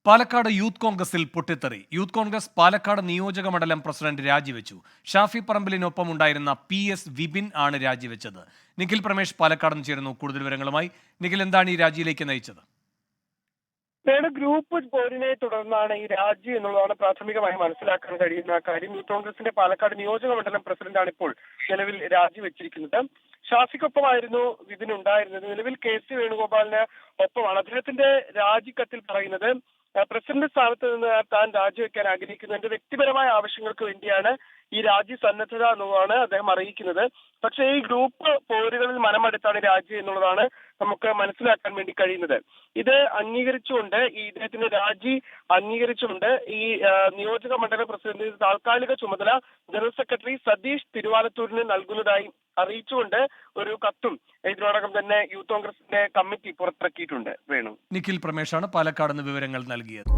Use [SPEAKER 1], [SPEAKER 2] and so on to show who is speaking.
[SPEAKER 1] Palakkad youth കോൺഗ്രസിൽ പൊട്ടിത്തെറി. Youth Congress Palakkad നിയോജക മണ്ഡലം പ്രസിഡന്റ് രാജിവെച്ചു. ഷാഫി പറമ്പിലിനൊപ്പം ഉണ്ടായിരുന്ന PS വിപിൻ ആണ് രാജിവെച്ചത്. നിഖിൽ പ്രമേഷ് പാലക്കാട് നിന്ന് ചേരുന്നു കൂടുതൽ വിവരങ്ങളുമായി. നിഖിൽ, എന്താണ് ഈ രാജിയിലേക്ക് നയിച്ചത്?
[SPEAKER 2] ഗ്രൂപ്പ് പോരിനെ തുടർന്നാണ് ഈ രാജി എന്നുള്ളതാണ് പ്രാഥമികമായി മനസ്സിലാക്കാൻ കഴിയുന്ന കാര്യം. യൂത്ത് കോൺഗ്രസിന്റെ പാലക്കാട് നിയോജക മണ്ഡലം പ്രസിഡന്റാണ് ഇപ്പോൾ നിലവിൽ രാജിവെച്ചിരിക്കുന്നത്. ഷാഫിക്കൊപ്പമായിരുന്നു വിപിൻ ഉണ്ടായിരുന്നത്. നിലവിൽ KC വേണുഗോപാലിന് ഒപ്പമാണ്. അദ്ദേഹത്തിന്റെ രാജിക്കത്തിൽ പറയുന്നത് പ്രസിഡന്റ് സ്ഥാനത്ത് നിന്ന് താൻ രാജിവെക്കാൻ ആഗ്രഹിക്കുന്നു, എന്റെ വ്യക്തിപരമായ ആവശ്യങ്ങൾക്ക് വേണ്ടിയാണ് ഈ രാജി സന്നദ്ധത എന്നുള്ളതാണ് അദ്ദേഹം അറിയിക്കുന്നത്. പക്ഷേ ഈ ഗ്രൂപ്പ് പോരുകളിൽ മനമെടുത്താണ് രാജി എന്നുള്ളതാണ് നമുക്ക് മനസ്സിലാക്കാൻ വേണ്ടി കഴിയുന്നത്. ഇത് അംഗീകരിച്ചുകൊണ്ട് ഇദ്ദേഹത്തിന്റെ രാജി അംഗീകരിച്ചുകൊണ്ട് ഈ നിയോജക മണ്ഡലം പ്രസിഡന്റ് താൽക്കാലിക ചുമതല ജനറൽ സെക്രട്ടറി സതീഷ് തിരുവാലത്തൂരിന് നൽകുന്നതായി അറിയിച്ചുകൊണ്ട് ഒരു കത്തും ഇതിനോടകം തന്നെ യൂത്ത് കോൺഗ്രസിന്റെ കമ്മിറ്റി പുറത്തിറക്കിയിട്ടുണ്ട്. വേണു,
[SPEAKER 1] നിഖിൽ പ്രമേഷാണ് പാലക്കാട് നിന്ന് വിവരങ്ങൾ നൽകിയത്.